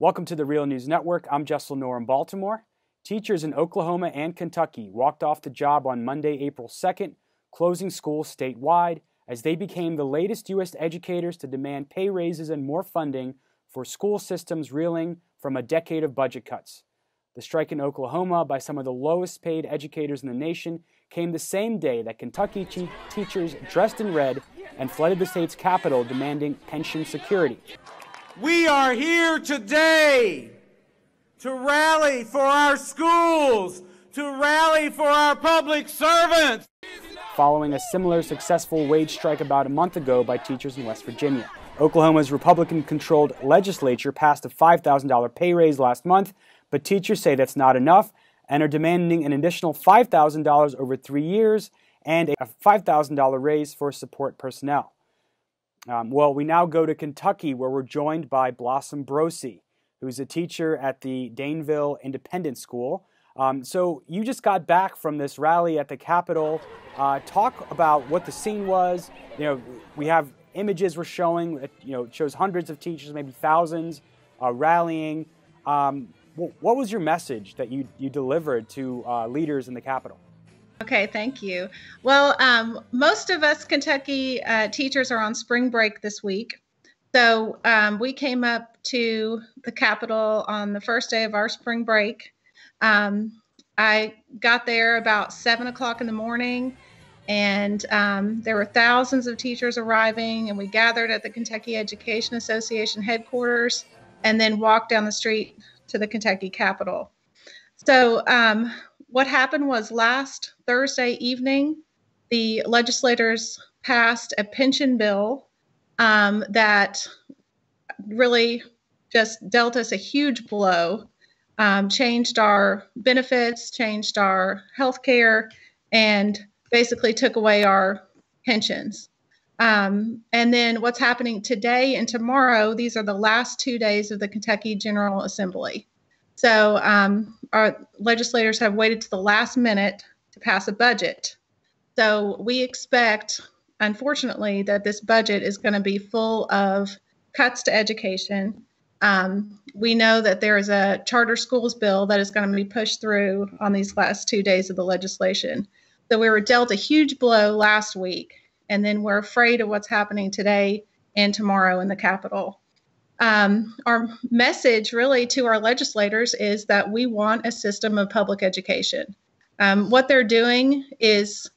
Welcome to the Real News Network. I'm Jess Lenore in Baltimore. Teachers in Oklahoma and Kentucky walked off the job on Monday, April 2nd, closing schools statewide as they became the latest U.S. educators to demand pay raises and more funding for school systems reeling from a decade of budget cuts. The strike in Oklahoma by some of the lowest paid educators in the nation came the same day that Kentucky teachers dressed in red and flooded the state's capital demanding pension security. We are here today to rally for our schools, to rally for our public servants. Following a similar successful wage strike about a month ago by teachers in West Virginia. Oklahoma's Republican-controlled legislature passed a $5,000 pay raise last month, but teachers say that's not enough and are demanding an additional $5,000 over 3 years and a $5,000 raise for support personnel. Well, we now go to Kentucky, where we're joined by Blossom Brosi, who's a teacher at the Daneville Independent School. So you just got back from this rally at the Capitol. Talk about what the scene was. You know, we have images we're showing. It shows hundreds of teachers, maybe thousands, rallying. What was your message that you delivered to leaders in the Capitol? Okay, thank you. Well, most of us Kentucky teachers are on spring break this week. So we came up to the Capitol on the first day of our spring break. I got there about 7 o'clock in the morning, and there were thousands of teachers arriving, and we gathered at the Kentucky Education Association headquarters and then walked down the street to the Kentucky Capitol. So what happened was last Thursday evening, the legislators passed a pension bill that really just dealt us a huge blow, changed our benefits, changed our health care, and basically took away our pensions. And then what's happening today and tomorrow, these are the last 2 days of the Kentucky General Assembly. So our legislators have waited to the last minute to pass a budget. So we expect, unfortunately, that this budget is going to be full of cuts to education. We know that there is a charter schools bill that is going to be pushed through on these last 2 days of the legislation. So we were dealt a huge blow last week, and then we're afraid of what's happening today and tomorrow in the Capitol. Our message really to our legislators is that we want a system of public education. What they're doing is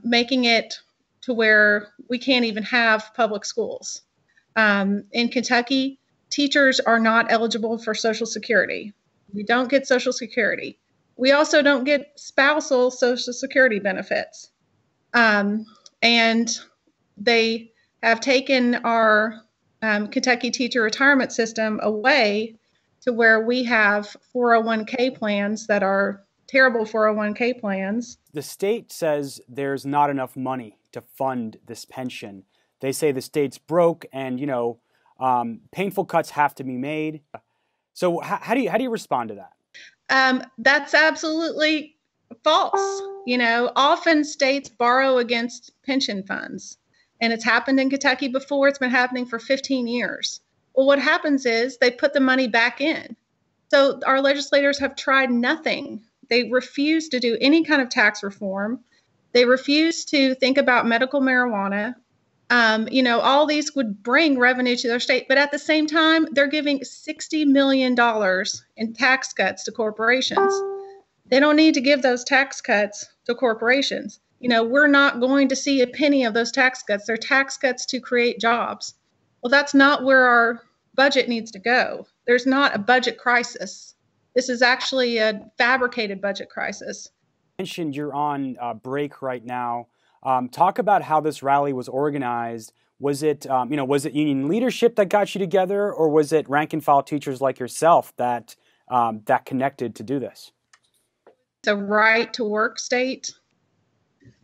making it to where we can't even have public schools. In Kentucky, teachers are not eligible for Social Security. We don't get Social Security. We also don't get spousal Social Security benefits. And they have taken our Kentucky teacher retirement system away to where we have 401k plans that are terrible 401k plans. The state says there's not enough money to fund this pension. They say the state's broke and, painful cuts have to be made. So how do you respond to that? That's absolutely false. Often states borrow against pension funds. And it's happened in Kentucky before. It's been happening for 15 years. Well, what happens is they put the money back in. So our legislators have tried nothing. They refuse to do any kind of tax reform. They refuse to think about medical marijuana. All these would bring revenue to their state. But at the same time, they're giving $60 million in tax cuts to corporations. They don't need to give those tax cuts to corporations. We're not going to see a penny of those tax cuts. They're tax cuts to create jobs. Well, that's not where our budget needs to go. There's not a budget crisis. This is actually a fabricated budget crisis. You mentioned you're on break right now. Talk about how this rally was organized. Was it union leadership that got you together, or was it rank and file teachers like yourself that connected to do this? It's a right to work state,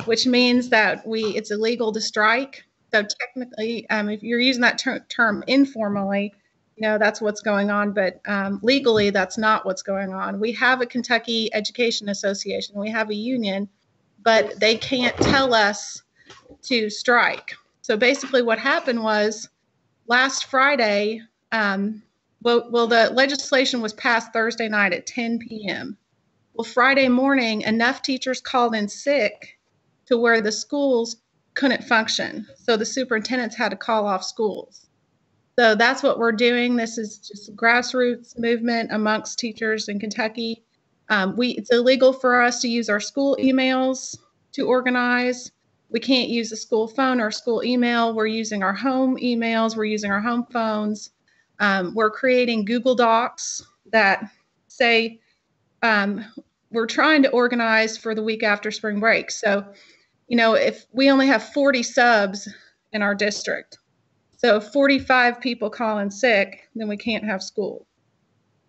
which means that it's illegal to strike. So technically, if you're using that term informally, that's what's going on. But legally, that's not what's going on. We have a Kentucky Education Association. We have a union, but they can't tell us to strike. So basically what happened was last Friday, Well, the legislation was passed Thursday night at 10 p.m. Well, Friday morning, enough teachers called in sick to where the schools couldn't function. So the superintendents had to call off schools. So that's what we're doing. This is just a grassroots movement amongst teachers in Kentucky. It's illegal for us to use our school emails to organize. We can't use a school phone or school email. We're using our home emails. We're using our home phones. We're creating Google Docs that say we're trying to organize for the week after spring break. So, if we only have 40 subs in our district, so if 45 people call in sick, then we can't have school.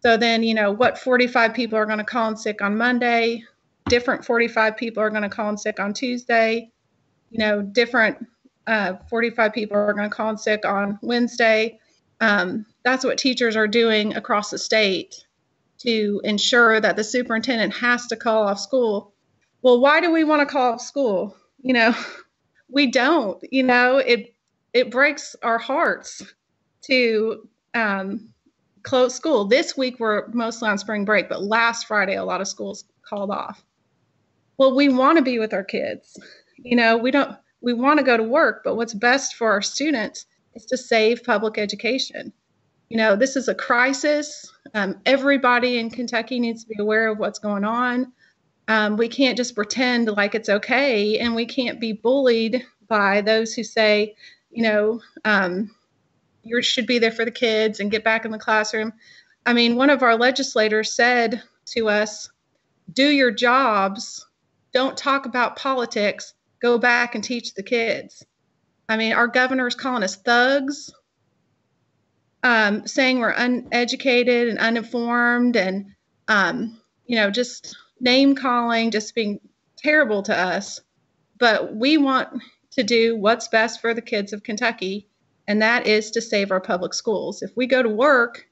So then, what 45 people are going to call in sick on Monday? Different 45 people are going to call in sick on Tuesday. Different 45 people are going to call in sick on Wednesday. That's what teachers are doing across the state to ensure that the superintendent has to call off school. Well, why do we want to call off school? We don't. It breaks our hearts to close school. This week we're mostly on spring break, but last Friday a lot of schools called off. Well, we want to be with our kids. We want to go to work, but what's best for our students is to save public education. This is a crisis. Everybody in Kentucky needs to be aware of what's going on. We can't just pretend like it's okay, and we can't be bullied by those who say, you should be there for the kids and get back in the classroom. One of our legislators said to us, do your jobs, don't talk about politics, go back and teach the kids. Our governor is calling us thugs, saying we're uneducated and uninformed and, just name calling, just being terrible to us. But we want to do what's best for the kids of Kentucky, and that is to save our public schools. If we go to work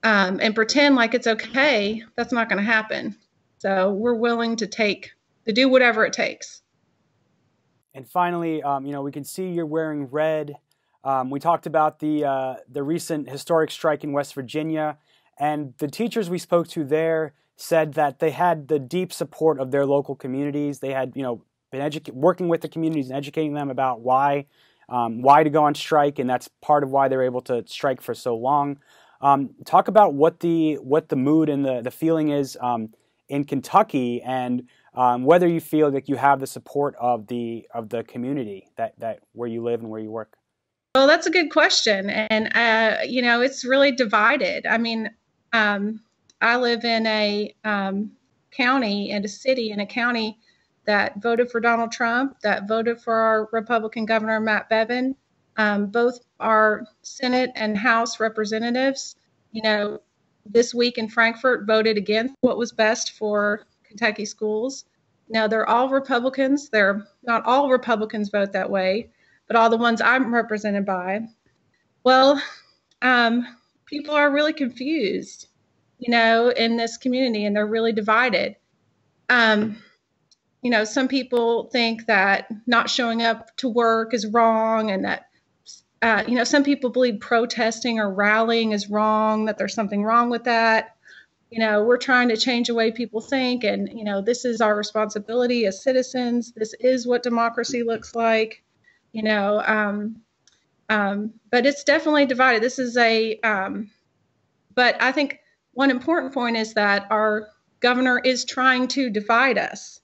and pretend like it's okay, that's not going to happen. So we're willing to do whatever it takes. And finally, we can see you're wearing red. We talked about the recent historic strike in West Virginia, and the teachers we spoke to there said that they had the deep support of their local communities. They had, been working with the communities and educating them about why to go on strike, and that's part of why they're able to strike for so long. Talk about what the mood and the feeling is in Kentucky, and whether you feel like you have the support of the community that where you live and where you work. Well, that's a good question, and it's really divided. I live in a county and a city in a county that voted for Donald Trump, that voted for our Republican governor, Matt Bevin. Both our Senate and House representatives, this week in Frankfort voted against what was best for Kentucky schools. Now, they're all Republicans. They're not all Republicans vote that way, but all the ones I'm represented by. Well, people are really confused, in this community, and they're really divided. Some people think that not showing up to work is wrong, and that, some people believe protesting or rallying is wrong, that there's something wrong with that. We're trying to change the way people think, and, this is our responsibility as citizens. This is what democracy looks like, but it's definitely divided. But I think one important point is that our governor is trying to divide us.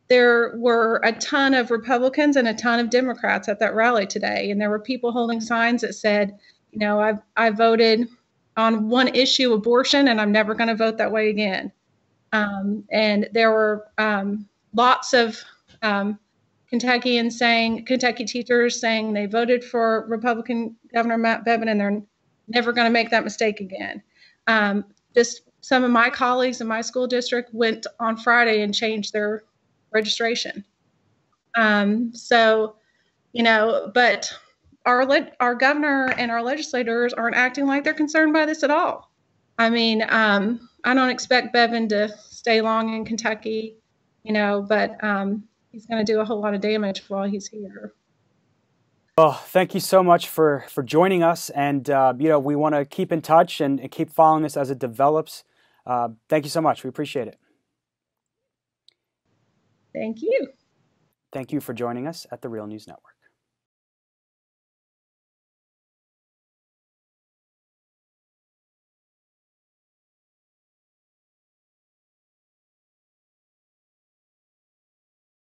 There were a ton of Republicans and a ton of Democrats at that rally today, and there were people holding signs that said, I voted on one issue, abortion, and I'm never going to vote that way again. And there were lots of Kentucky teachers saying they voted for Republican Governor Matt Bevin, and they're never going to make that mistake again. Just some of my colleagues in my school district went on Friday and changed their registration. But our governor and our legislators aren't acting like they're concerned by this at all. I don't expect Bevin to stay long in Kentucky, but he's going to do a whole lot of damage while he's here. Well, thank you so much for joining us, and we want to keep in touch and keep following this as it develops. Thank you so much. We appreciate it. Thank you. Thank you for joining us at the Real News Network.